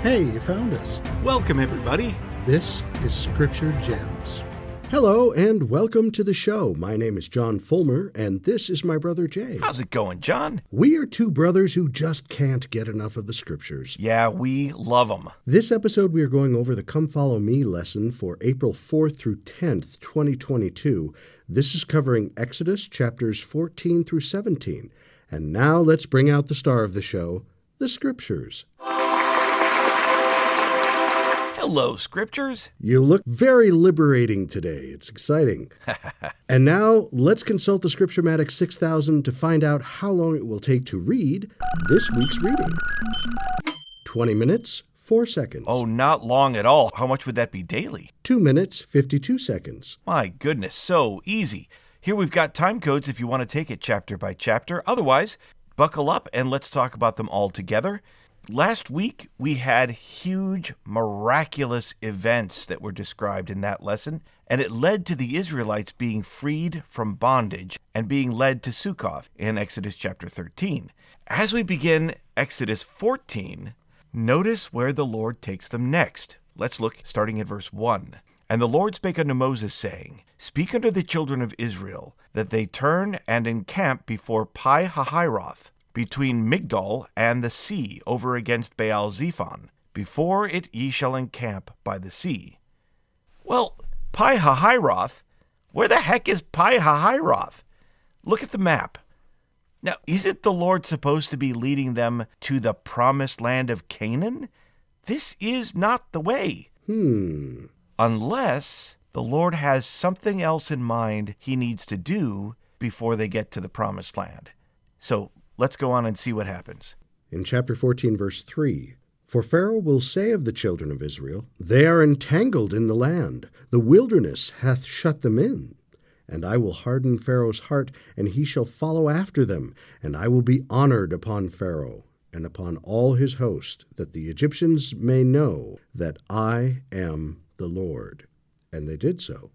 Hey, you found us. Welcome, everybody. This is Scripture Gems. Hello, and welcome to the show. My name is John Fullmer, and this is my brother Jay. How's it going, John? We are two brothers who just can't get enough of the Scriptures. Yeah, we love them. This episode, we are going over the Come Follow Me lesson for April 4th through 10th, 2022. This is covering Exodus chapters 14 through 17. And now let's bring out the star of the show, the Scriptures. Hello, Scriptures. You look very liberating today. It's exciting. And now, let's consult the Scripturematic 6000 to find out how long it will take to read this week's reading. 20 minutes, 4 seconds. Oh, not long at all. How much would that be daily? 2 minutes, 52 seconds. My goodness, so easy. Here we've got time codes if you want to take it chapter by chapter. Otherwise, buckle up and let's talk about them all together. Last week, we had huge, miraculous events that were described in that lesson, and it led to the Israelites being freed from bondage and being led to Sukkoth in Exodus chapter 13. As we begin Exodus 14, notice where the Lord takes them next. Let's look starting at verse 1. And the Lord spake unto Moses, saying, Speak unto the children of Israel, that they turn and encamp before Pi-hahiroth, between Migdol and the sea, over against Baal-zephon. Before it ye shall encamp by the sea. Well, Pi-hahiroth? Where the heck is Pi-hahiroth? Look at the map. Now, isn't the Lord supposed to be leading them to the promised land of Canaan? This is not the way. Unless the Lord has something else in mind he needs to do before they get to the promised land. So, let's go on and see what happens. In chapter 14, verse 3, For Pharaoh will say of the children of Israel, They are entangled in the land. The wilderness hath shut them in. And I will harden Pharaoh's heart, and he shall follow after them. And I will be honored upon Pharaoh, and upon all his host, that the Egyptians may know that I am the Lord. And they did so.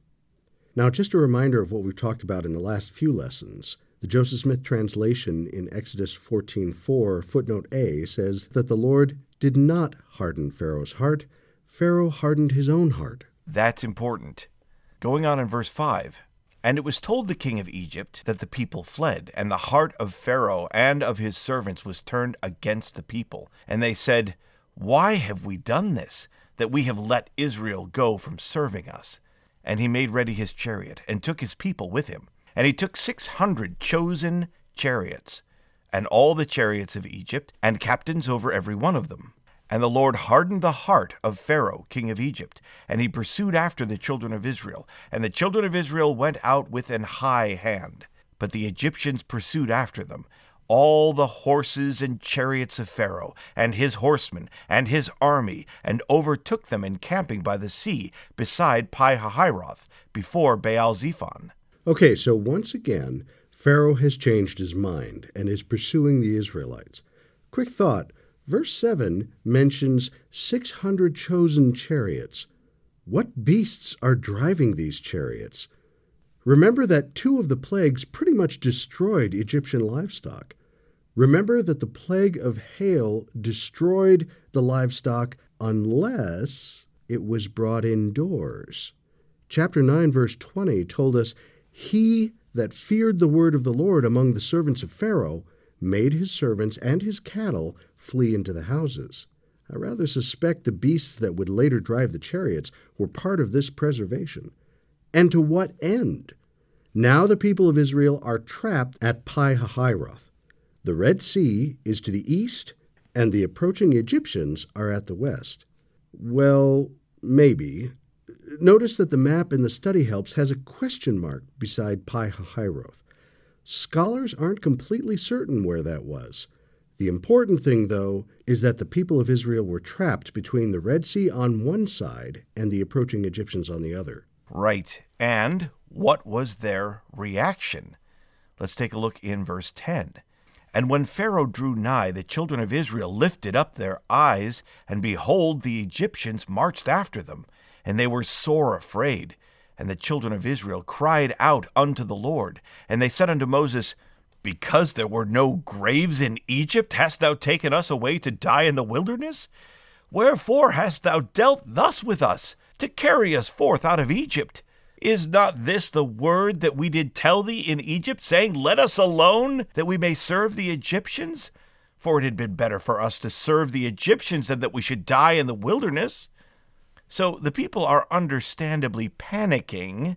Now, just a reminder of what we've talked about in the last few lessons. The Joseph Smith translation in Exodus 14:4, footnote A, says that the Lord did not harden Pharaoh's heart. Pharaoh hardened his own heart. That's important. Going on in verse 5. And it was told the king of Egypt that the people fled, and the heart of Pharaoh and of his servants was turned against the people. And they said, Why have we done this, that we have let Israel go from serving us? And he made ready his chariot, and took his people with him. And he took 600 chosen chariots, and all the chariots of Egypt, and captains over every one of them. And the Lord hardened the heart of Pharaoh, king of Egypt, and he pursued after the children of Israel. And the children of Israel went out with an high hand. But the Egyptians pursued after them, all the horses and chariots of Pharaoh, and his horsemen, and his army, and overtook them encamping by the sea, beside Pi-hahiroth, before Baal-zephon. Okay, so once again, Pharaoh has changed his mind and is pursuing the Israelites. Quick thought, verse 7 mentions 600 chosen chariots. What beasts are driving these chariots? Remember that 2 of the plagues pretty much destroyed Egyptian livestock. Remember that the plague of hail destroyed the livestock unless it was brought indoors. Chapter 9, verse 20 told us, He that feared the word of the Lord among the servants of Pharaoh made his servants and his cattle flee into the houses. I rather suspect the beasts that would later drive the chariots were part of this preservation. And to what end? Now the people of Israel are trapped at Pi-hahiroth. The Red Sea is to the east, and the approaching Egyptians are at the west. Well, maybe. Notice that the map in the study helps has a question mark beside Pi-hahiroth. Scholars aren't completely certain where that was. The important thing, though, is that the people of Israel were trapped between the Red Sea on one side and the approaching Egyptians on the other. Right. And what was their reaction? Let's take a look in verse 10. And when Pharaoh drew nigh, the children of Israel lifted up their eyes, and behold, the Egyptians marched after them, and they were sore afraid. And the children of Israel cried out unto the Lord. And they said unto Moses, Because there were no graves in Egypt, hast thou taken us away to die in the wilderness? Wherefore hast thou dealt thus with us, to carry us forth out of Egypt? Is not this the word that we did tell thee in Egypt, saying, Let us alone, that we may serve the Egyptians? For it had been better for us to serve the Egyptians than that we should die in the wilderness. So the people are understandably panicking,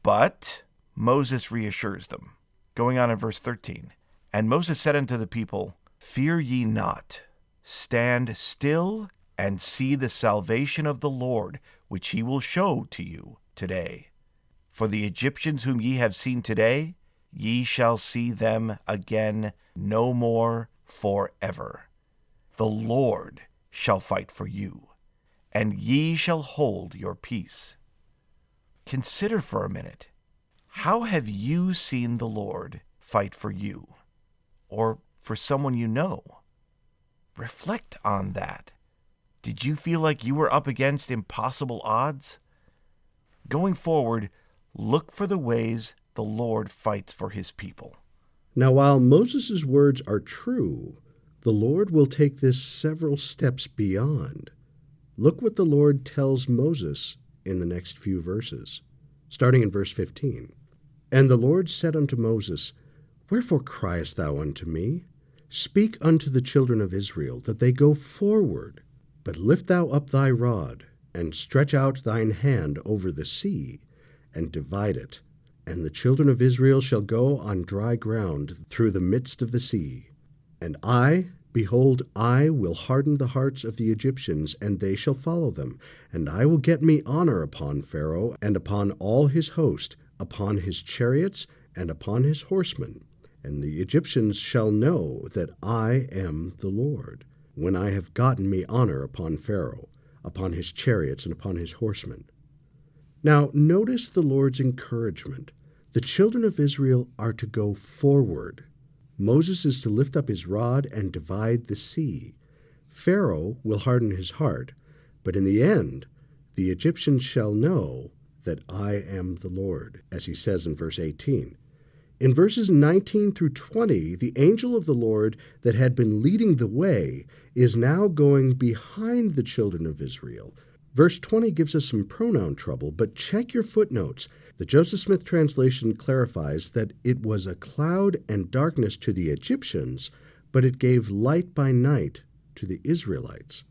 but Moses reassures them. Going on in verse 13. And Moses said unto the people, Fear ye not, stand still and see the salvation of the Lord, which he will show to you today. For the Egyptians whom ye have seen today, ye shall see them again no more forever. The Lord shall fight for you, and ye shall hold your peace. Consider for a minute, how have you seen the Lord fight for you, or for someone you know? Reflect on that. Did you feel like you were up against impossible odds? Going forward, look for the ways the Lord fights for his people. Now, while Moses' words are true, the Lord will take this several steps beyond. Look what the Lord tells Moses in the next few verses, starting in verse 15. And the Lord said unto Moses, Wherefore criest thou unto me? Speak unto the children of Israel, that they go forward. But lift thou up thy rod, and stretch out thine hand over the sea, and divide it. And the children of Israel shall go on dry ground through the midst of the sea. And behold, I will harden the hearts of the Egyptians, and they shall follow them. And I will get me honor upon Pharaoh, and upon all his host, upon his chariots, and upon his horsemen. And the Egyptians shall know that I am the Lord, when I have gotten me honor upon Pharaoh, upon his chariots, and upon his horsemen. Now, notice the Lord's encouragement. The children of Israel are to go forward. Moses is to lift up his rod and divide the sea. Pharaoh will harden his heart, but in the end, the Egyptians shall know that I am the Lord, as he says in verse 18. In verses 19 through 20, the angel of the Lord that had been leading the way is now going behind the children of Israel. Verse 20 gives us some pronoun trouble, but check your footnotes. The Joseph Smith translation clarifies that it was a cloud and darkness to the Egyptians, but it gave light by night to the Israelites.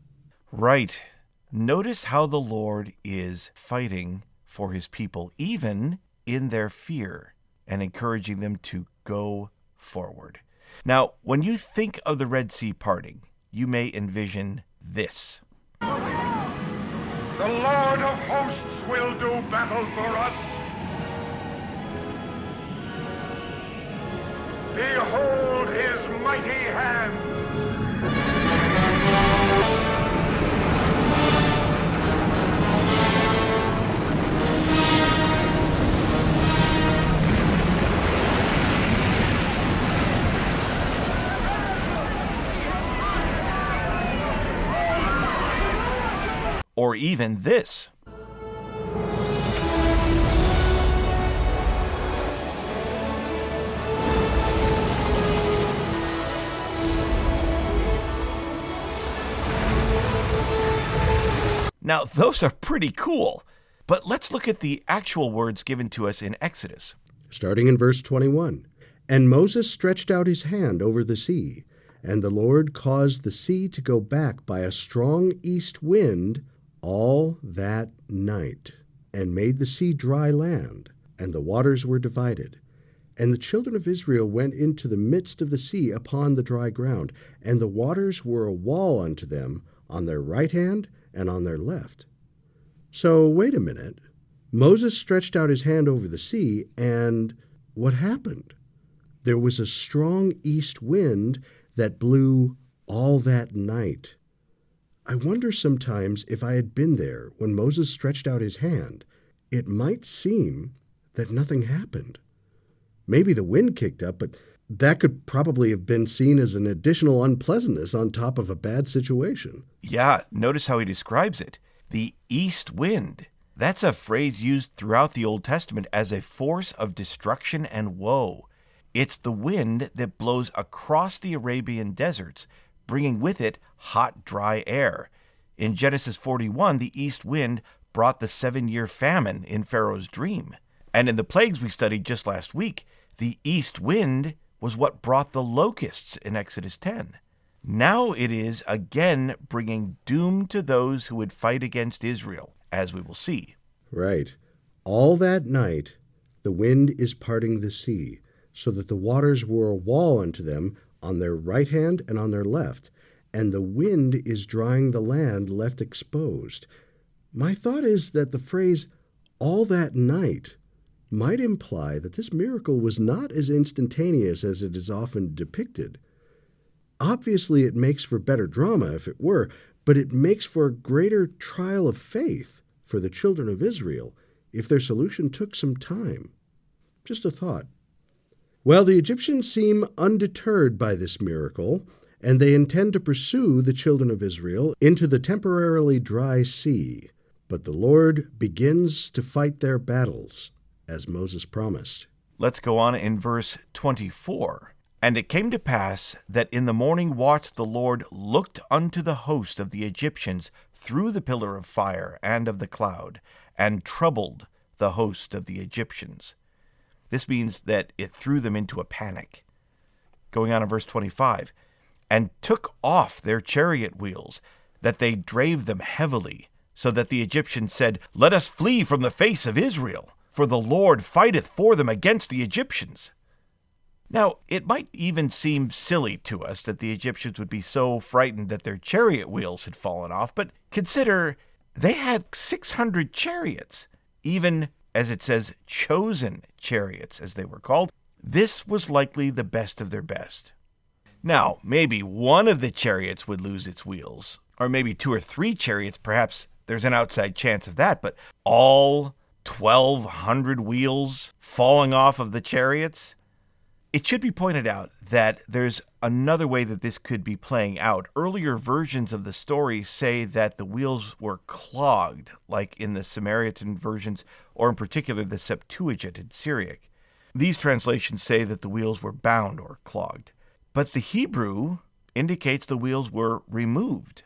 Right. Notice how the Lord is fighting for his people, even in their fear, and encouraging them to go forward. Now, when you think of the Red Sea parting, you may envision this. The Lord of hosts will do battle for us. Behold his mighty hand. Or even this. Now, those are pretty cool, but let's look at the actual words given to us in Exodus. Starting in verse 21. And Moses stretched out his hand over the sea, and the Lord caused the sea to go back by a strong east wind all that night, and made the sea dry land, and the waters were divided. And the children of Israel went into the midst of the sea upon the dry ground, and the waters were a wall unto them on their right hand and on their left. So, wait a minute. Moses stretched out his hand over the sea, and what happened? There was a strong east wind that blew all that night. I wonder sometimes if I had been there when Moses stretched out his hand, it might seem that nothing happened. Maybe the wind kicked up, but that could probably have been seen as an additional unpleasantness on top of a bad situation. Yeah, notice how he describes it. The east wind. That's a phrase used throughout the Old Testament as a force of destruction and woe. It's the wind that blows across the Arabian deserts, bringing with it hot, dry air. In Genesis 41, the east wind brought the 7-year famine in Pharaoh's dream. And in the plagues we studied just last week, the east wind was what brought the locusts in Exodus 10. Now it is again bringing doom to those who would fight against Israel, as we will see. Right. All that night the wind is parting the sea, so that the waters were a wall unto them on their right hand and on their left, and the wind is drying the land left exposed. My thought is that the phrase, all that night, might imply that this miracle was not as instantaneous as it is often depicted. Obviously, it makes for better drama if it were, but it makes for a greater trial of faith for the children of Israel if their solution took some time. Just a thought. Well, the Egyptians seem undeterred by this miracle, and they intend to pursue the children of Israel into the temporarily dry sea. But the Lord begins to fight their battles, as Moses promised. Let's go on in verse 24. And it came to pass that in the morning watch the Lord looked unto the host of the Egyptians through the pillar of fire and of the cloud, and troubled the host of the Egyptians. This means that it threw them into a panic. Going on in verse 25. And took off their chariot wheels, that they drave them heavily, so that the Egyptians said, Let us flee from the face of Israel, for the Lord fighteth for them against the Egyptians. Now, it might even seem silly to us that the Egyptians would be so frightened that their chariot wheels had fallen off, but consider they had 600 chariots, even, as it says, chosen chariots, as they were called. This was likely the best of their best. Now, maybe one of the chariots would lose its wheels, or maybe 2 or 3 chariots, perhaps there's an outside chance of that, but all 1,200 wheels falling off of the chariots? It should be pointed out that there's another way that this could be playing out. Earlier versions of the story say that the wheels were clogged, like in the Samaritan versions, or in particular the Septuagint in Syriac. These translations say that the wheels were bound or clogged. But the Hebrew indicates the wheels were removed.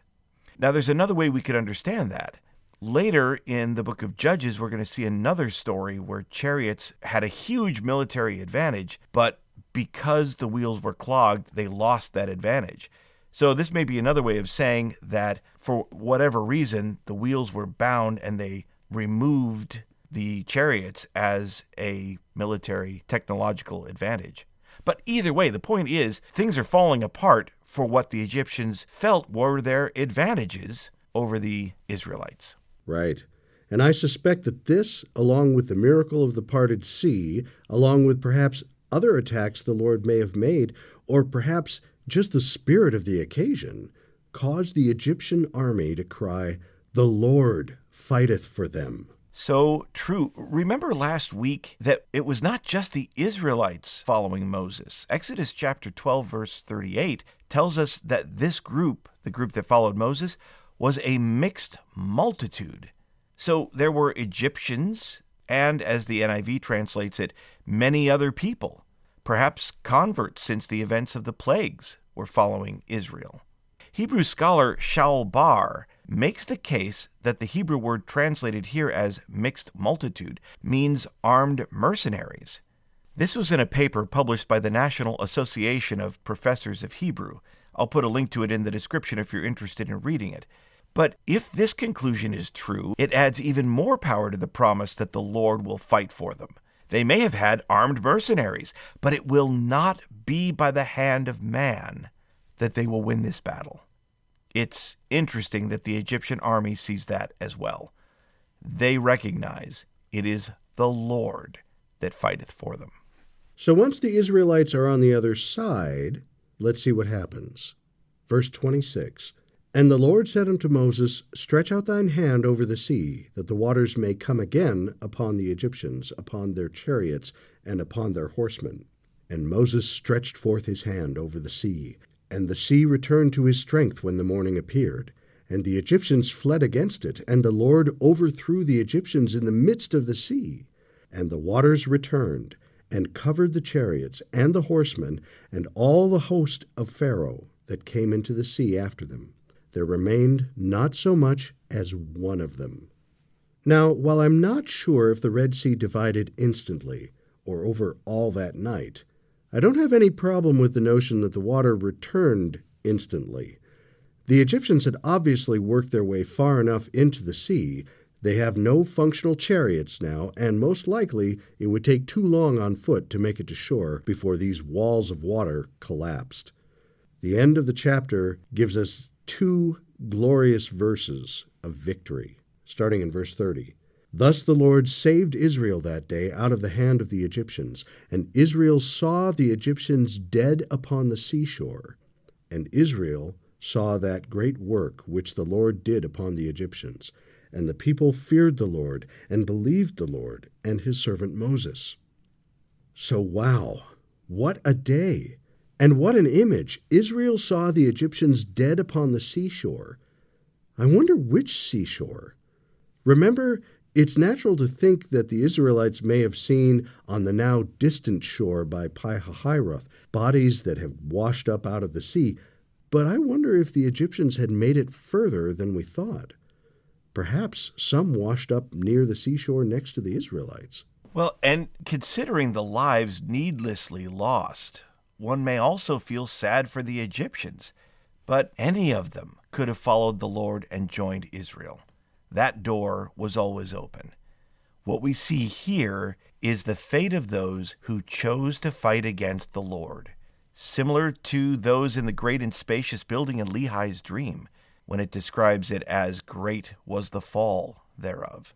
Now, there's another way we could understand that. Later in the book of Judges, we're going to see another story where chariots had a huge military advantage, but because the wheels were clogged, they lost that advantage. So this may be another way of saying that for whatever reason, the wheels were bound and they removed the chariots as a military technological advantage. But either way, the point is, things are falling apart for what the Egyptians felt were their advantages over the Israelites. Right. And I suspect that this, along with the miracle of the parted sea, along with perhaps other attacks the Lord may have made, or perhaps just the spirit of the occasion, caused the Egyptian army to cry, "The Lord fighteth for them." So true. Remember last week that it was not just the Israelites following Moses. Exodus chapter 12, verse 38, tells us that this group, the group that followed Moses, was a mixed multitude. So there were Egyptians, and as the NIV translates it, many other people, perhaps converts since the events of the plagues were following Israel. Hebrew scholar Shaul Bar makes the case that the Hebrew word translated here as mixed multitude means armed mercenaries. This was in a paper published by the National Association of Professors of Hebrew. I'll put a link to it in the description if you're interested in reading it. But if this conclusion is true, it adds even more power to the promise that the Lord will fight for them. They may have had armed mercenaries, but it will not be by the hand of man that they will win this battle. It's interesting that the Egyptian army sees that as well. They recognize it is the Lord that fighteth for them. So once the Israelites are on the other side, let's see what happens. Verse 26, And the Lord said unto Moses, Stretch out thine hand over the sea, that the waters may come again upon the Egyptians, upon their chariots, and upon their horsemen. And Moses stretched forth his hand over the sea, and the sea returned to his strength when the morning appeared. And the Egyptians fled against it, and the Lord overthrew the Egyptians in the midst of the sea. And the waters returned, and covered the chariots, and the horsemen, and all the host of Pharaoh that came into the sea after them. there remained not so much as one of them. Now, while I'm not sure if the Red Sea divided instantly or over all that night, I don't have any problem with the notion that the water returned instantly. The Egyptians had obviously worked their way far enough into the sea. They have no functional chariots now, and most likely it would take too long on foot to make it to shore before these walls of water collapsed. The end of the chapter gives us 2 glorious verses of victory, starting in verse 30. Thus the Lord saved Israel that day out of the hand of the Egyptians, and Israel saw the Egyptians dead upon the seashore, and Israel saw that great work which the Lord did upon the Egyptians. And the people feared the Lord and believed the Lord and his servant Moses. So wow, what a day! And what an image! Israel saw the Egyptians dead upon the seashore. I wonder which seashore. Remember, it's natural to think that the Israelites may have seen on the now distant shore by Pi-hahiroth bodies that have washed up out of the sea, but I wonder if the Egyptians had made it further than we thought. Perhaps some washed up near the seashore next to the Israelites. Well, and considering the lives needlessly lost, one may also feel sad for the Egyptians. But any of them could have followed the Lord and joined Israel. That door was always open. What we see here is the fate of those who chose to fight against the Lord, similar to those in the great and spacious building in Lehi's dream, when it describes it as great was the fall thereof.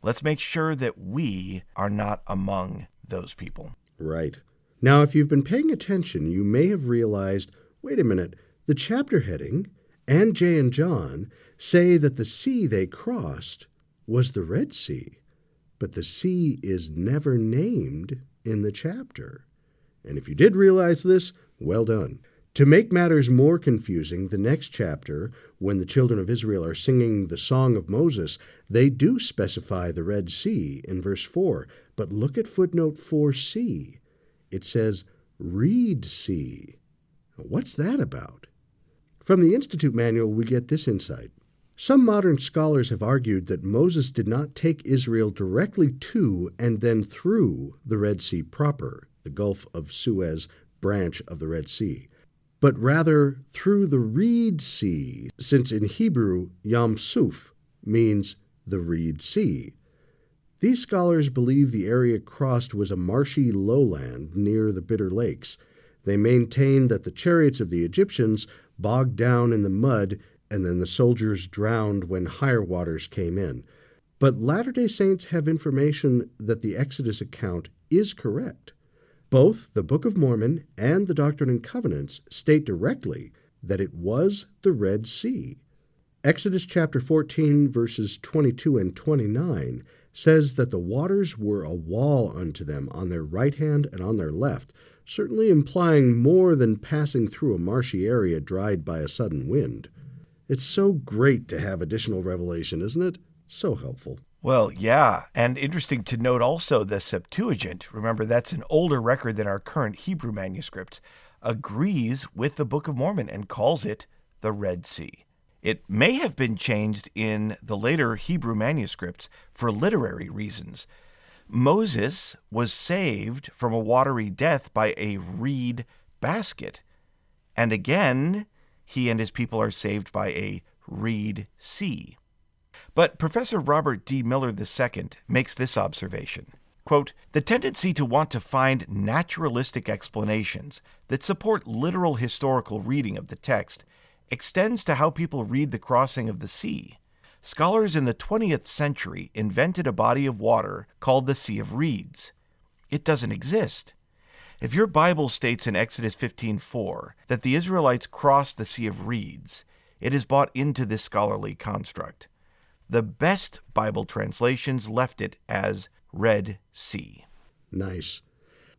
Let's make sure that we are not among those people. Right. Now, if you've been paying attention, you may have realized, wait a minute, the chapter heading and Jay and John say that the sea they crossed was the Red Sea, but the sea is never named in the chapter. And if you did realize this, well done. To make matters more confusing, the next chapter, when the children of Israel are singing the Song of Moses, they do specify the Red Sea in verse 4. But look at footnote 4c. It says, Reed Sea. What's that about? From the Institute Manual, we get this insight. Some modern scholars have argued that Moses did not take Israel directly to and then through the Red Sea proper, the Gulf of Suez branch of the Red Sea, but rather through the Reed Sea, since in Hebrew, Yam Suf means the Reed Sea. These scholars believe the area crossed was a marshy lowland near the Bitter Lakes. They maintain that the chariots of the Egyptians bogged down in the mud and then the soldiers drowned when higher waters came in. But Latter-day Saints have information that the Exodus account is correct. Both the Book of Mormon and the Doctrine and Covenants state directly that it was the Red Sea. Exodus chapter 14, verses 22 and 29 says that the waters were a wall unto them on their right hand and on their left, certainly implying more than passing through a marshy area dried by a sudden wind. It's so great to have additional revelation, isn't it? So helpful. Well, yeah, and interesting to note also the Septuagint, remember that's an older record than our current Hebrew manuscripts, agrees with the Book of Mormon and calls it the Red Sea. It may have been changed in the later Hebrew manuscripts for literary reasons. Moses was saved from a watery death by a reed basket, and again, he and his people are saved by a reed sea. But Professor Robert D. Miller II makes this observation, quote, "The tendency to want to find naturalistic explanations that support literal historical reading of the text extends to how people read the crossing of the sea. Scholars in the 20th century invented a body of water called the Sea of Reeds. It doesn't exist. If your Bible states in Exodus 15:4 that the Israelites crossed the Sea of Reeds, it is bought into this scholarly construct. The best Bible translations left it as Red Sea." Nice.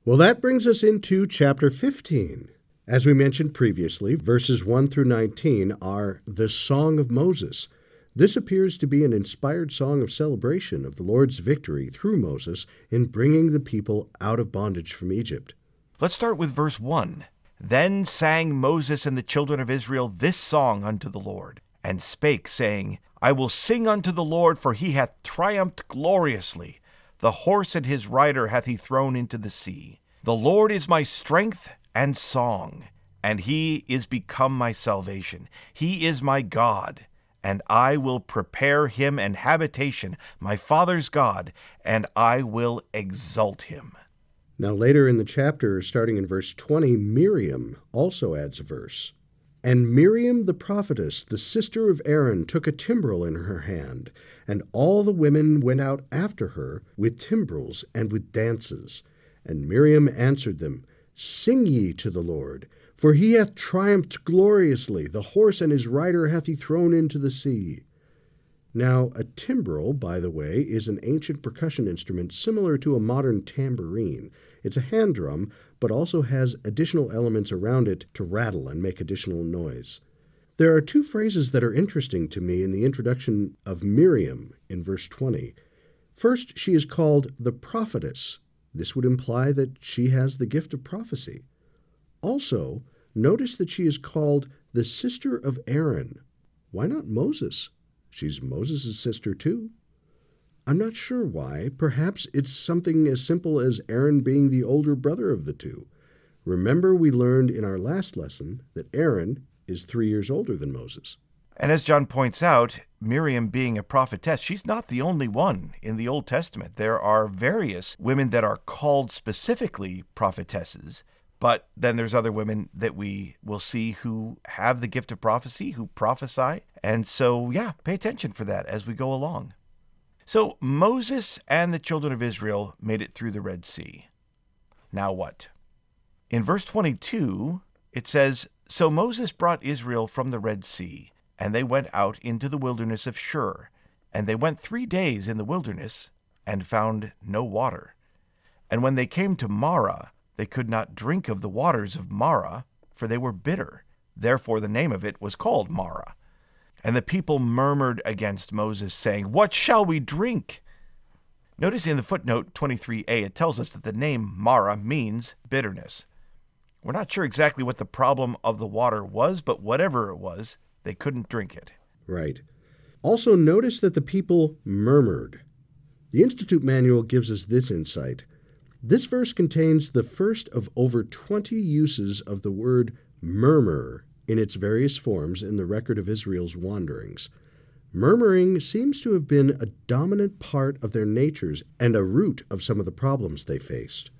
Well, that brings us into chapter 15. As we mentioned previously, verses 1 through 19 are the Song of Moses. This appears to be an inspired song of celebration of the Lord's victory through Moses in bringing the people out of bondage from Egypt. Let's start with verse 1. "Then sang Moses and the children of Israel this song unto the Lord, and spake, saying, I will sing unto the Lord, for he hath triumphed gloriously. The horse and his rider hath he thrown into the sea. The Lord is my strength and song, and he is become my salvation. He is my God, and I will prepare him an habitation, my father's God, and I will exalt him. Now later in the chapter, starting in verse 20, Miriam also adds a verse. And Miriam the prophetess, the sister of Aaron, took a timbrel in her hand, and all the women went out after her with timbrels and with dances. And Miriam answered them, Sing ye to the Lord, for he hath triumphed gloriously. The horse and his rider hath he thrown into the sea. Now, a timbrel, by the way, is an ancient percussion instrument similar to a modern tambourine. It's a hand drum, but also has additional elements around it to rattle and make additional noise. There are two phrases that are interesting to me in the introduction of Miriam in verse 20. First, she is called the prophetess. This would imply that she has the gift of prophecy. Also, notice that she is called the sister of Aaron. Why not Moses? She's Moses' sister too. I'm not sure why. Perhaps it's something as simple as Aaron being the older brother of the two. Remember, we learned in our last lesson that Aaron is 3 years older than Moses. And as John points out, Miriam being a prophetess, she's not the only one in the Old Testament. There are various women that are called specifically prophetesses, but then there's other women that we will see who have the gift of prophecy, who prophesy. And so, pay attention for that as we go along. So Moses and the children of Israel made it through the Red Sea. Now what? In verse 22, it says, So Moses brought Israel from the Red Sea, and they went out into the wilderness of Shur. And they went 3 days in the wilderness, and found no water. And when they came to Marah, they could not drink of the waters of Marah, for they were bitter. Therefore the name of it was called Marah. And the people murmured against Moses, saying, What shall we drink? Notice in the footnote 23a, it tells us that the name Marah means bitterness. We're not sure exactly what the problem of the water was, but whatever it was, they couldn't drink it. Right. Also notice that the people murmured. The Institute Manual gives us this insight. This verse contains the first of over 20 uses of the word murmur in its various forms in the record of Israel's wanderings. Murmuring seems to have been a dominant part of their natures and a root of some of the problems they faced.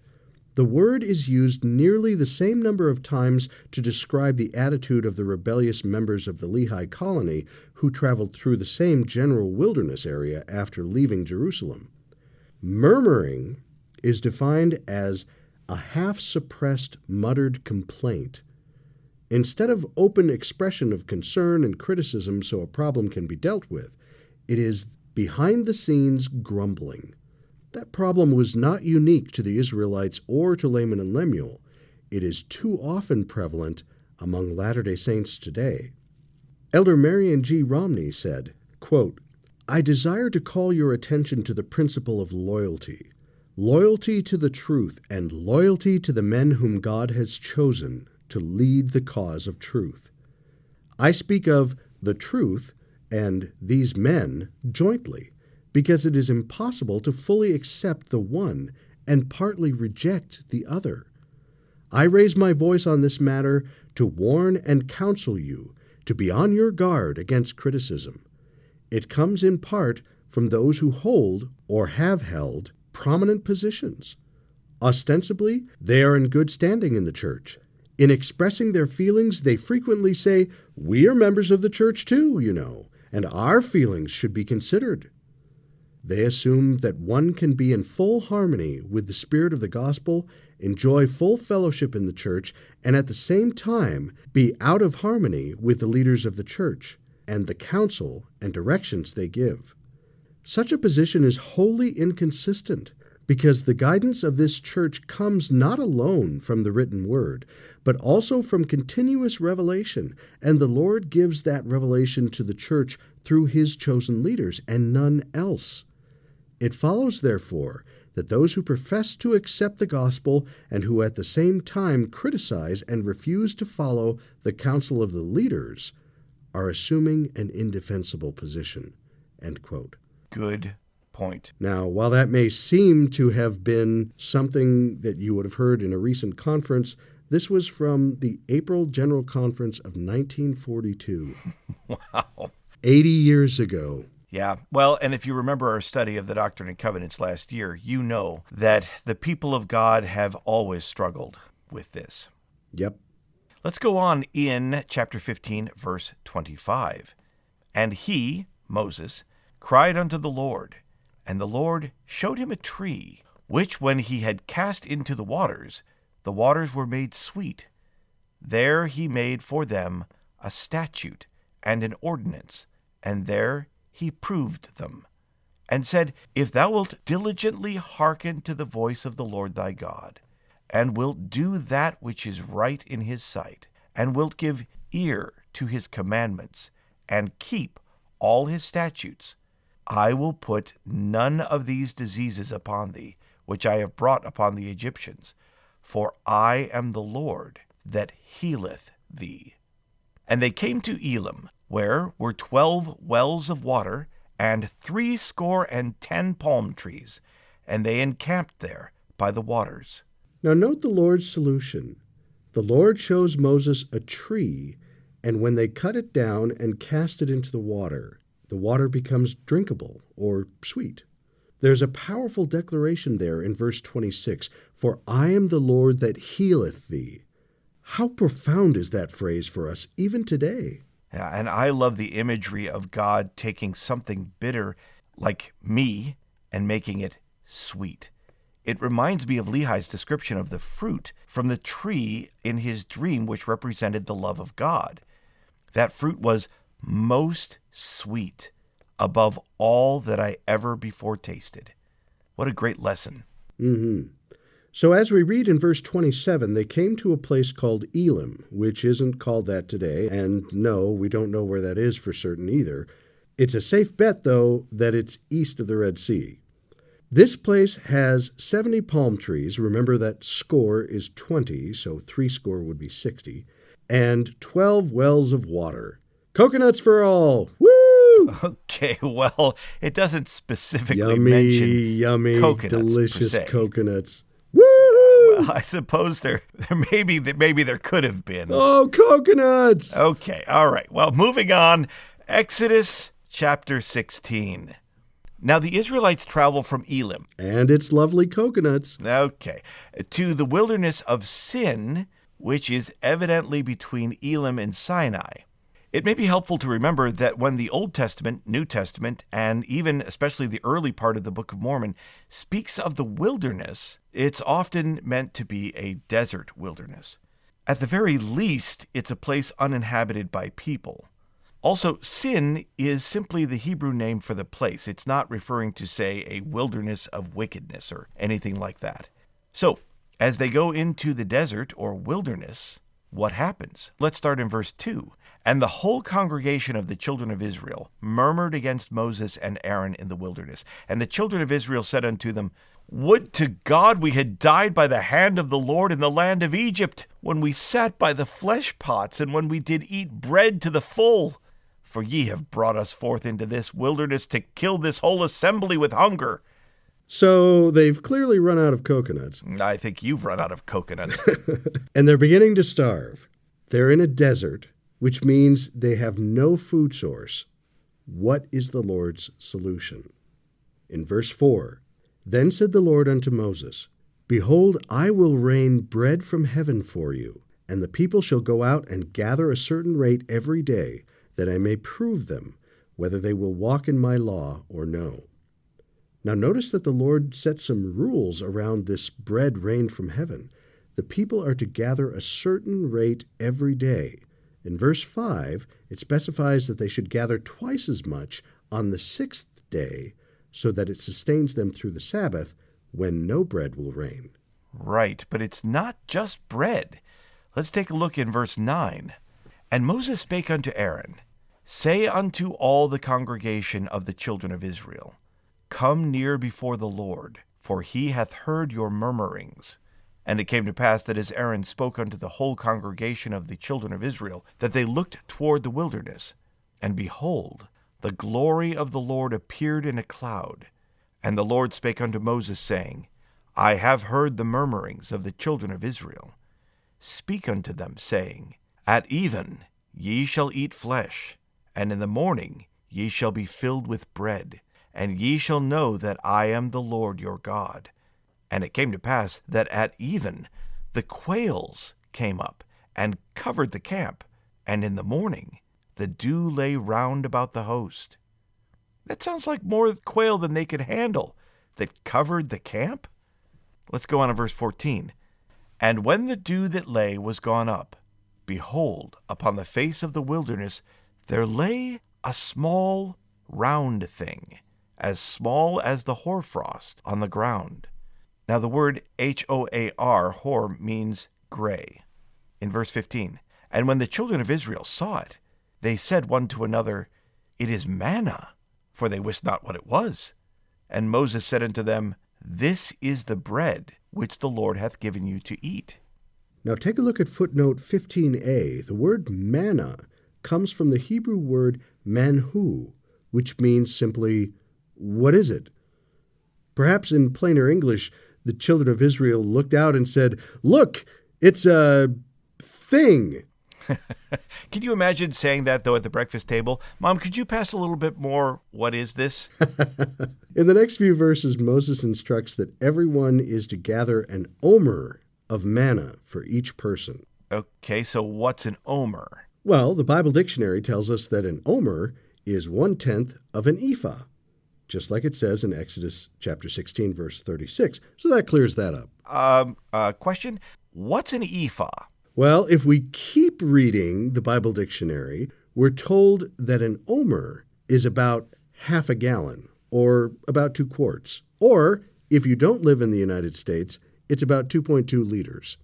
The word is used nearly the same number of times to describe the attitude of the rebellious members of the Lehi colony who traveled through the same general wilderness area after leaving Jerusalem. Murmuring is defined as a half-suppressed, muttered complaint. Instead of open expression of concern and criticism so a problem can be dealt with, it is behind-the-scenes grumbling. That problem was not unique to the Israelites or to Laman and Lemuel. It is too often prevalent among Latter-day Saints today. Elder Marion G. Romney said, quote, I desire to call your attention to the principle of loyalty. Loyalty to the truth and loyalty to the men whom God has chosen to lead the cause of truth. I speak of the truth and these men jointly, because it is impossible to fully accept the one and partly reject the other. I raise my voice on this matter to warn and counsel you to be on your guard against criticism. It comes in part from those who hold or have held prominent positions. Ostensibly, they are in good standing in the church. In expressing their feelings, they frequently say, we are members of the church too, and our feelings should be considered. They assume that one can be in full harmony with the spirit of the gospel, enjoy full fellowship in the church, and at the same time be out of harmony with the leaders of the church and the counsel and directions they give. Such a position is wholly inconsistent because the guidance of this church comes not alone from the written word, but also from continuous revelation, and the Lord gives that revelation to the church through his chosen leaders and none else. It follows, therefore, that those who profess to accept the gospel and who at the same time criticize and refuse to follow the counsel of the leaders are assuming an indefensible position." End quote. Good point. Now, while that may seem to have been something that you would have heard in a recent conference, this was from the April General Conference of 1942. Wow. 80 years ago. Yeah. Well, and if you remember our study of the Doctrine and Covenants last year, you know that the people of God have always struggled with this. Yep. Let's go on in chapter 15, verse 25. "And he," Moses, "cried unto the Lord, and the Lord showed him a tree, which when he had cast into the waters were made sweet. There he made for them a statute and an ordinance, and there he proved them, and said, If thou wilt diligently hearken to the voice of the Lord thy God, and wilt do that which is right in his sight, and wilt give ear to his commandments, and keep all his statutes, I will put none of these diseases upon thee, which I have brought upon the Egyptians, for I am the Lord that healeth thee. And they came to Elim, where were 12 wells of water, and 70 palm trees, and they encamped there by the waters." Now note the Lord's solution. The Lord shows Moses a tree, and when they cut it down and cast it into the water becomes drinkable or sweet. There's a powerful declaration there in verse 26, "For I am the Lord that healeth thee." How profound is that phrase for us even today? Yeah, and I love the imagery of God taking something bitter like me and making it sweet. It reminds me of Lehi's description of the fruit from the tree in his dream, which represented the love of God. That fruit was most sweet, above all that I ever before tasted. What a great lesson. Mm-hmm. So as we read in verse 27, they came to a place called Elim, which isn't called that today, and no, we don't know where that is for certain either. It's a safe bet, though, that it's east of the Red Sea. This place has 70 palm trees. Remember that score is 20, so 70 would be 60, and 12 wells of water. Coconuts for all! Woo! Okay, well, it doesn't specifically mention yummy, coconuts delicious per se. coconuts. Woo! Well, I suppose there maybe there could have been. Oh, coconuts! Okay, all right. Well, moving on. Exodus chapter 16. Now the Israelites travel from Elim. And its lovely coconuts. Okay. To the wilderness of Sin, which is evidently between Elim and Sinai. It may be helpful to remember that when the Old Testament, New Testament, and even especially the early part of the Book of Mormon speaks of the wilderness, it's often meant to be a desert wilderness. At the very least, it's a place uninhabited by people. Also, Sin is simply the Hebrew name for the place. It's not referring to, say, a wilderness of wickedness or anything like that. So, as they go into the desert or wilderness, what happens? Let's start in verse 2. "And the whole congregation of the children of Israel murmured against Moses and Aaron in the wilderness. And the children of Israel said unto them, Would to God we had died by the hand of the Lord in the land of Egypt, when we sat by the flesh pots, and when we did eat bread to the full. For ye have brought us forth into this wilderness to kill this whole assembly with hunger." So they've clearly run out of coconuts. I think you've run out of coconuts. And they're beginning to starve. They're in a desert, which means they have no food source. What is the Lord's solution? In verse 4, "Then said the Lord unto Moses, Behold, I will rain bread from heaven for you, and the people shall go out and gather a certain rate every day, that I may prove them, whether they will walk in my law or no." Now notice that the Lord set some rules around this bread rained from heaven. The people are to gather a certain rate every day. In verse 5, it specifies that they should gather twice as much on the 6th day, so that it sustains them through the Sabbath, when no bread will rain. Right, but it's not just bread. Let's take a look in verse 9. "And Moses spake unto Aaron, Say unto all the congregation of the children of Israel, Come near before the Lord, for he hath heard your murmurings. And it came to pass that as Aaron spoke unto the whole congregation of the children of Israel, that they looked toward the wilderness. And behold, the glory of the Lord appeared in a cloud. And the Lord spake unto Moses, saying, I have heard the murmurings of the children of Israel. Speak unto them, saying, At even ye shall eat flesh, and in the morning ye shall be filled with bread, and ye shall know that I am the Lord your God. And it came to pass that at even the quails came up and covered the camp, and in the morning the dew lay round about the host. That sounds like more quail than they could handle that covered the camp. Let's go on to verse 14. And when the dew that lay was gone up, behold, upon the face of the wilderness there lay a small round thing, as small as the hoarfrost on the ground. Now the word H-O-A-R, hor, means gray. In verse 15, and when the children of Israel saw it, they said one to another, It is manna, for they wist not what it was. And Moses said unto them, This is the bread which the Lord hath given you to eat. Now take a look at footnote 15a. The word manna comes from the Hebrew word manhu, which means simply, what is it? Perhaps in plainer English, the children of Israel looked out and said, Look, it's a thing. Can you imagine saying that, though, at the breakfast table? Mom, could you pass a little bit more, what is this? In the next few verses, Moses instructs that everyone is to gather an omer of manna for each person. Okay, so what's an omer? Well, the Bible dictionary tells us that an omer is 1/10 of an ephah, just like it says in Exodus chapter 16, verse 36. So that clears that up. Question, what's an ephah? Well, if we keep reading the Bible dictionary, we're told that an omer is about half a gallon, or about 2 quarts. Or, if you don't live in the United States, it's about 2.2 liters.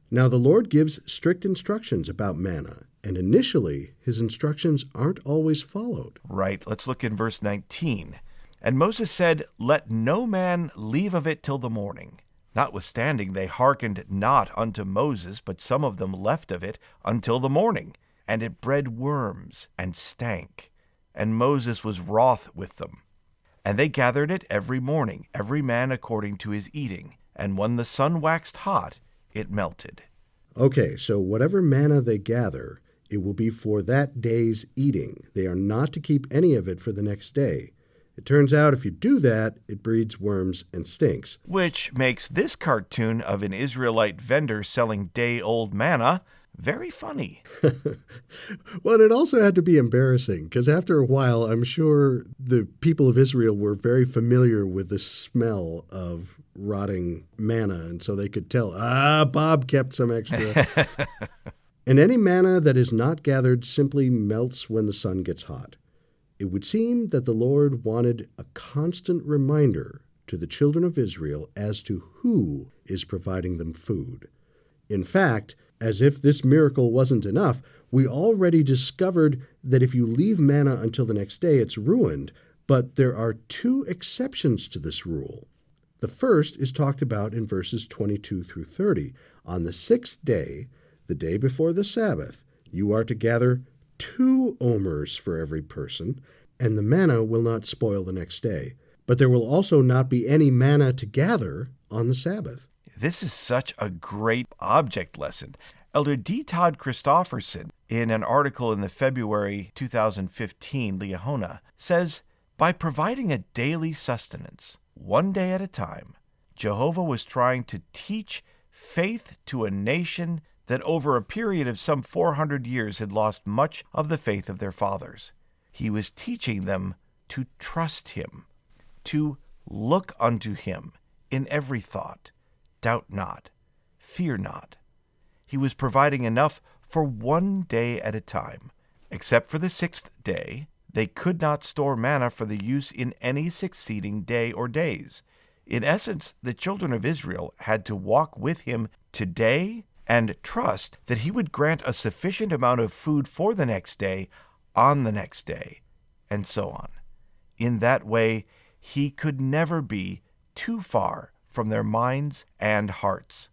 Now, the Lord gives strict instructions about manna, and initially, his instructions aren't always followed. Right, let's look in verse 19. And Moses said, Let no man leave of it till the morning. Notwithstanding, they hearkened not unto Moses, but some of them left of it until the morning. And it bred worms, and stank. And Moses was wroth with them. And they gathered it every morning, every man according to his eating. And when the sun waxed hot, it melted. Okay, so whatever manna they gather, it will be for that day's eating. They are not to keep any of it for the next day. It turns out if you do that, it breeds worms and stinks. Which makes this cartoon of an Israelite vendor selling day-old manna very funny. Well, it also had to be embarrassing, because after a while, I'm sure the people of Israel were very familiar with the smell of rotting manna, and so they could tell, Bob kept some extra. And any manna that is not gathered simply melts when the sun gets hot. It would seem that the Lord wanted a constant reminder to the children of Israel as to who is providing them food. In fact, as if this miracle wasn't enough, we already discovered that if you leave manna until the next day, it's ruined. But there are 2 exceptions to this rule. The first is talked about in verses 22 through 30. On the 6th day, the day before the Sabbath, you are to gather 2 omers for every person, and the manna will not spoil the next day. But there will also not be any manna to gather on the Sabbath. This is such a great object lesson. Elder D. Todd Christofferson, in an article in the February 2015 Liahona, says, By providing a daily sustenance, one day at a time, Jehovah was trying to teach faith to a nation that over a period of some 400 years had lost much of the faith of their fathers. He was teaching them to trust him, to look unto him in every thought. Doubt not, fear not. He was providing enough for one day at a time. Except for the 6th day, they could not store manna for the use in any succeeding day or days. In essence, the children of Israel had to walk with him today and trust that he would grant a sufficient amount of food for the next day on the next day, and so on. In that way, he could never be too far from their minds and hearts.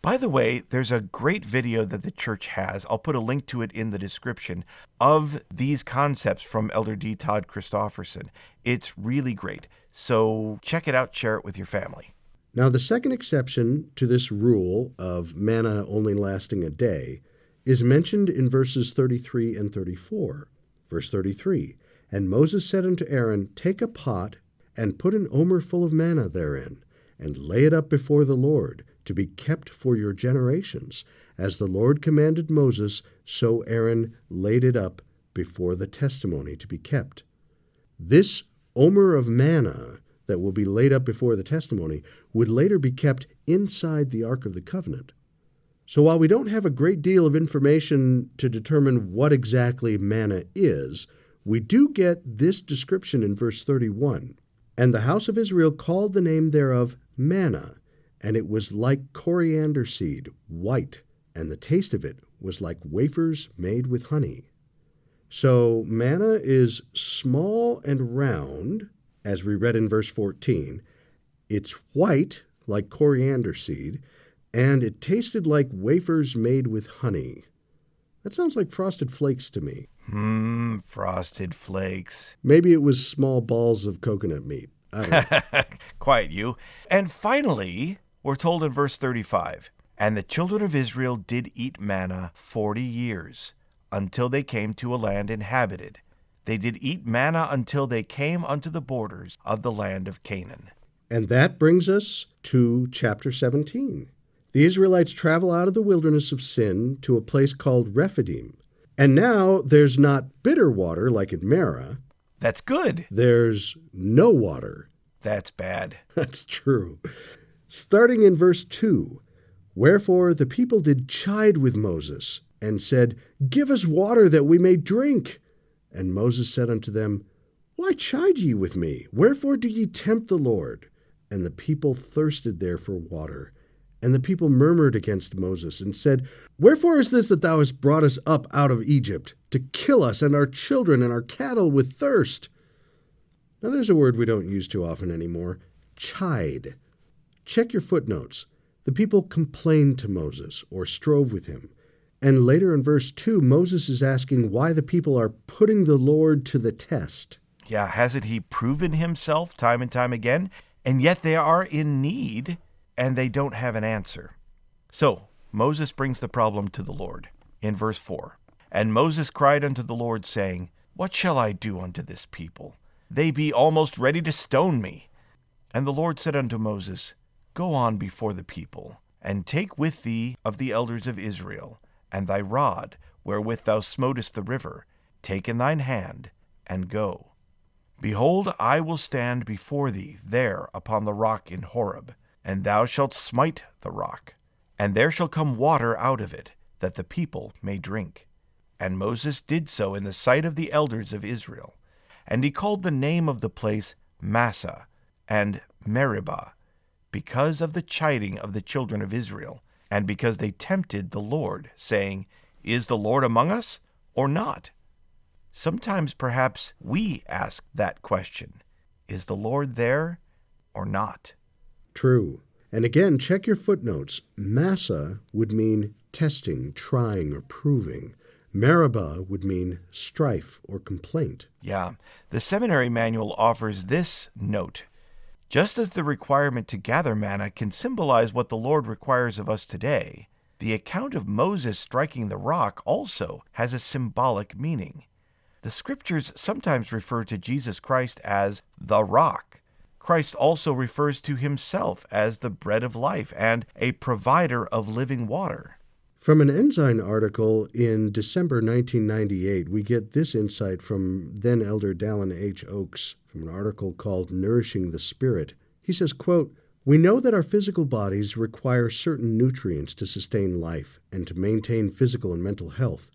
By the way, there's a great video that the church has. I'll put a link to it in the description of these concepts from Elder D. Todd Christofferson. It's really great. So check it out, share it with your family. Now, the second exception to this rule of manna only lasting a day is mentioned in verses 33 and 34. Verse 33, "And Moses said unto Aaron, Take a pot, and put an omer full of manna therein, and lay it up before the Lord, to be kept for your generations. As the Lord commanded Moses, so Aaron laid it up before the testimony to be kept." This omer of manna that will be laid up before the testimony would later be kept inside the Ark of the Covenant. So while we don't have a great deal of information to determine what exactly manna is, we do get this description in verse 31. "And the house of Israel called the name thereof manna, and it was like coriander seed, white, and the taste of it was like wafers made with honey." So manna is small and round, as we read in verse 14. It's white, like coriander seed, and it tasted like wafers made with honey. That sounds like Frosted Flakes to me. Frosted Flakes. Maybe it was small balls of coconut meat. I don't know. Quiet you. And finally, we're told in verse 35, "And the children of Israel did eat manna 40 years, until they came to a land inhabited. They did eat manna until they came unto the borders of the land of Canaan." And that brings us to chapter 17. The Israelites travel out of the wilderness of sin to a place called Rephidim. And now there's not bitter water like at Marah. That's good. There's no water. That's bad. That's true. Starting in verse 2, "Wherefore the people did chide with Moses, and said, Give us water that we may drink. And Moses said unto them, Why chide ye with me? Wherefore do ye tempt the Lord? And the people thirsted there for water. And the people murmured against Moses, and said, Wherefore is this that thou hast brought us up out of Egypt, to kill us and our children and our cattle with thirst? Now there's a word we don't use too often anymore, chide. Check your footnotes. The people complained to Moses, or strove with him. And later in verse 2, Moses is asking why the people are putting the Lord to the test. Yeah, hasn't he proven himself time and time again? And yet they are in need, and they don't have an answer. So Moses brings the problem to the Lord in verse 4. "And Moses cried unto the Lord, saying, What shall I do unto this people? They be almost ready to stone me. And the Lord said unto Moses, Go on before the people, and take with thee of the elders of Israel, and thy rod, wherewith thou smotest the river, take in thine hand, and go. Behold, I will stand before thee there upon the rock in Horeb, and thou shalt smite the rock, and there shall come water out of it, that the people may drink. And Moses did so in the sight of the elders of Israel. And he called the name of the place Massah and Meribah, because of the chiding of the children of Israel, and because they tempted the Lord, saying, Is the Lord among us, or not? Sometimes perhaps we ask that question, Is the Lord there, or not? True. And again, check your footnotes. Massah would mean testing, trying, or proving. Meribah would mean strife or complaint. Yeah, the seminary manual offers this note. Just as the requirement to gather manna can symbolize what the Lord requires of us today, the account of Moses striking the rock also has a symbolic meaning. The scriptures sometimes refer to Jesus Christ as the rock. Christ also refers to himself as the bread of life and a provider of living water. From an Ensign article in December 1998, we get this insight from then Elder Dallin H. Oakes from an article called Nourishing the Spirit. He says, quote, "We know that our physical bodies require certain nutrients to sustain life and to maintain physical and mental health.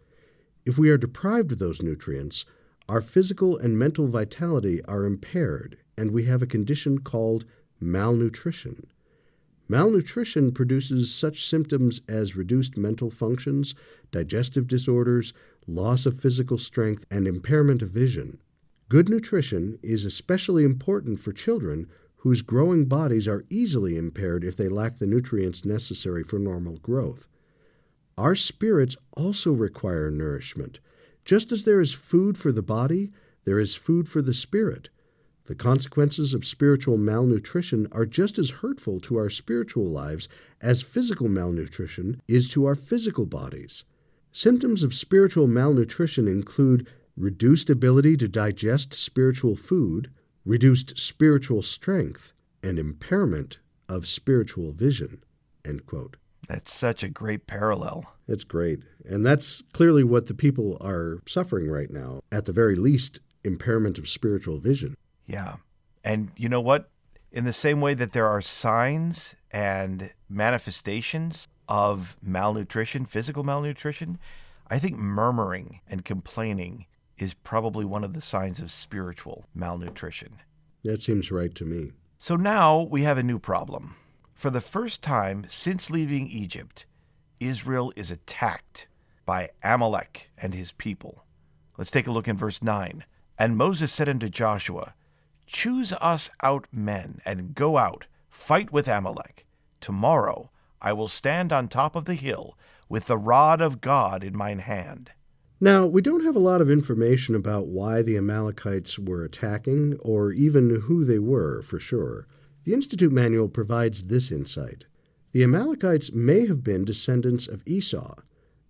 If we are deprived of those nutrients, our physical and mental vitality are impaired, and we have a condition called malnutrition. Malnutrition produces such symptoms as reduced mental functions, digestive disorders, loss of physical strength, and impairment of vision. Good nutrition is especially important for children whose growing bodies are easily impaired if they lack the nutrients necessary for normal growth. Our spirits also require nourishment. Just as there is food for the body, there is food for the spirit. The consequences of spiritual malnutrition are just as hurtful to our spiritual lives as physical malnutrition is to our physical bodies. Symptoms of spiritual malnutrition include reduced ability to digest spiritual food, reduced spiritual strength, and impairment of spiritual vision." End quote. That's such a great parallel. It's great. And that's clearly what the people are suffering right now. At the very least, impairment of spiritual vision. Yeah. And you know what? In the same way that there are signs and manifestations of malnutrition, physical malnutrition, I think murmuring and complaining is probably one of the signs of spiritual malnutrition. That seems right to me. So now we have a new problem. For the first time since leaving Egypt, Israel is attacked by Amalek and his people. Let's take a look in verse 9. "And Moses said unto Joshua, Choose us out men, and go out, fight with Amalek. Tomorrow I will stand on top of the hill, with the rod of God in mine hand." Now, we don't have a lot of information about why the Amalekites were attacking, or even who they were, for sure. The Institute Manual provides this insight. The Amalekites may have been descendants of Esau.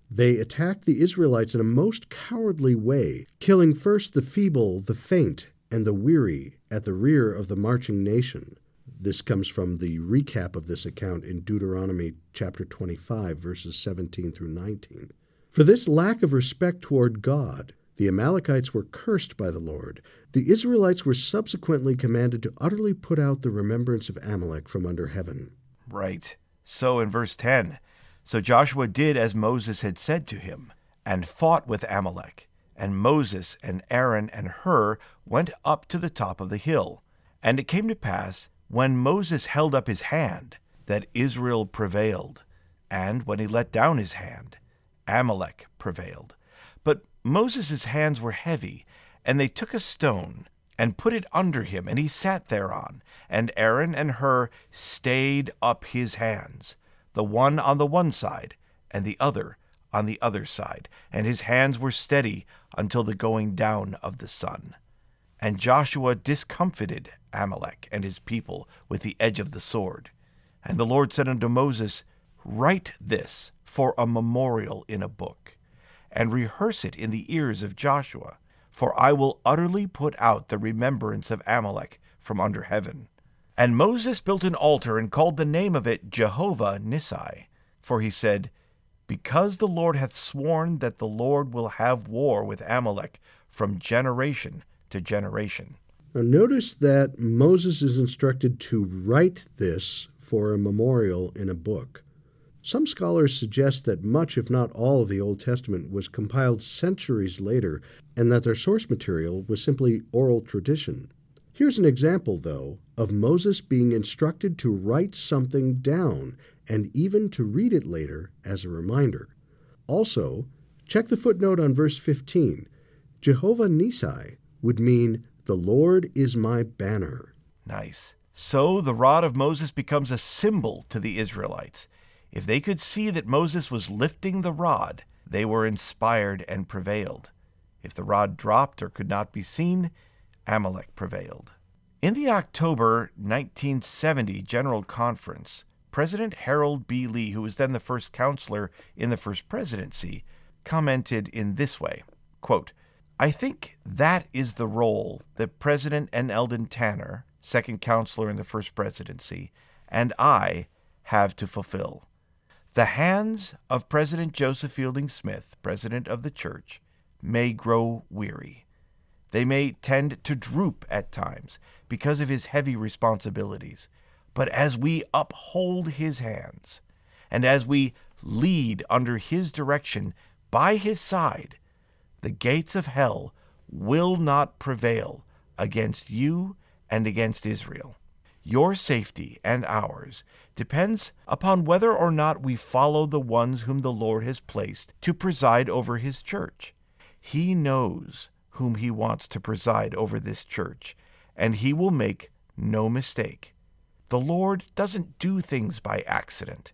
They attacked the Israelites in a most cowardly way, killing first the feeble, the faint, and the weary at the rear of the marching nation. This comes from the recap of this account in Deuteronomy chapter 25, verses 17 through 19. For this lack of respect toward God, the Amalekites were cursed by the Lord. The Israelites were subsequently commanded to utterly put out the remembrance of Amalek from under heaven. Right. So in verse 10, "So Joshua did as Moses had said to him, and fought with Amalek. And Moses and Aaron and Hur went up to the top of the hill. And it came to pass, when Moses held up his hand, that Israel prevailed. And when he let down his hand, Amalek prevailed. But Moses' hands were heavy, and they took a stone, and put it under him, and he sat thereon. And Aaron and Hur stayed up his hands, the one on the one side, and the other on the other side. And his hands were steady until the going down of the sun. And Joshua discomfited Amalek and his people with the edge of the sword. And the Lord said unto Moses, Write this for a memorial in a book, and rehearse it in the ears of Joshua, for I will utterly put out the remembrance of Amalek from under heaven. And Moses built an altar and called the name of it Jehovah Nissi, for he said, Because the Lord hath sworn that the Lord will have war with Amalek from generation to generation. Now notice that Moses is instructed to write this for a memorial in a book. Some scholars suggest that much, if not all, of the Old Testament was compiled centuries later, and that their source material was simply oral tradition. Here's an example, though, of Moses being instructed to write something down, and even to read it later as a reminder. Also, check the footnote on verse 15. Jehovah Nissi would mean, the Lord is my banner. Nice. So the rod of Moses becomes a symbol to the Israelites. If they could see that Moses was lifting the rod, they were inspired and prevailed. If the rod dropped or could not be seen, Amalek prevailed. In the October 1970 General Conference, President Harold B. Lee, who was then the first counselor in the first presidency, commented in this way, quote, I think that is the role that President N. Eldon Tanner, second counselor in the first presidency, and I have to fulfill. The hands of President Joseph Fielding Smith, president of the church, may grow weary. They may tend to droop at times because of his heavy responsibilities. But as we uphold his hands, and as we lead under his direction by his side, the gates of hell will not prevail against you and against Israel. Your safety and ours depends upon whether or not we follow the ones whom the Lord has placed to preside over his church. He knows whom he wants to preside over this church, and he will make no mistake. The Lord doesn't do things by accident.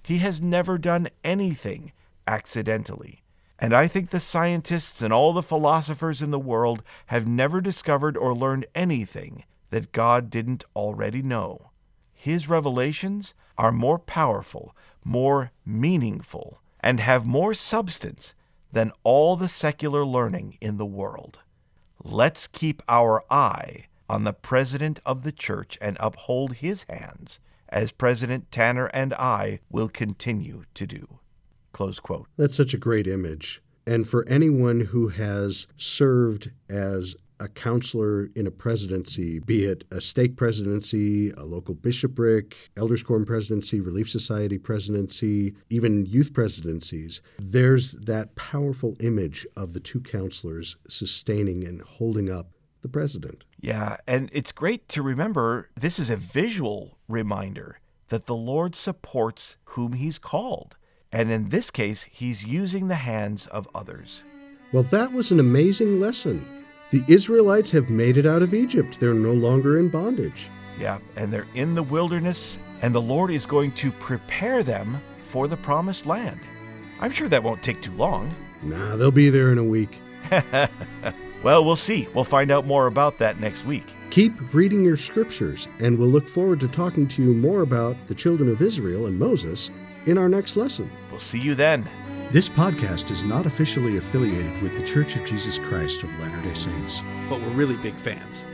He has never done anything accidentally. And I think the scientists and all the philosophers in the world have never discovered or learned anything that God didn't already know. His revelations are more powerful, more meaningful, and have more substance than all the secular learning in the world. Let's keep our eye on the President of the Church and uphold his hands, as President Tanner and I will continue to do. Close quote. That's such a great image. And for anyone who has served as a counselor in a presidency, be it a stake presidency, a local bishopric, elders quorum presidency, relief society presidency, even youth presidencies, there's that powerful image of the two counselors sustaining and holding up the president. Yeah, and it's great to remember this is a visual reminder that the Lord supports whom he's called. And in this case, he's using the hands of others. Well, that was an amazing lesson. The Israelites have made it out of Egypt. They're no longer in bondage. Yeah, and they're in the wilderness, and the Lord is going to prepare them for the promised land. I'm sure that won't take too long. Nah, they'll be there in a week. Well, we'll see. We'll find out more about that next week. Keep reading your scriptures, and we'll look forward to talking to you more about the children of Israel and Moses in our next lesson. We'll see you then. This podcast is not officially affiliated with the Church of Jesus Christ of Latter-day Saints. But we're really big fans.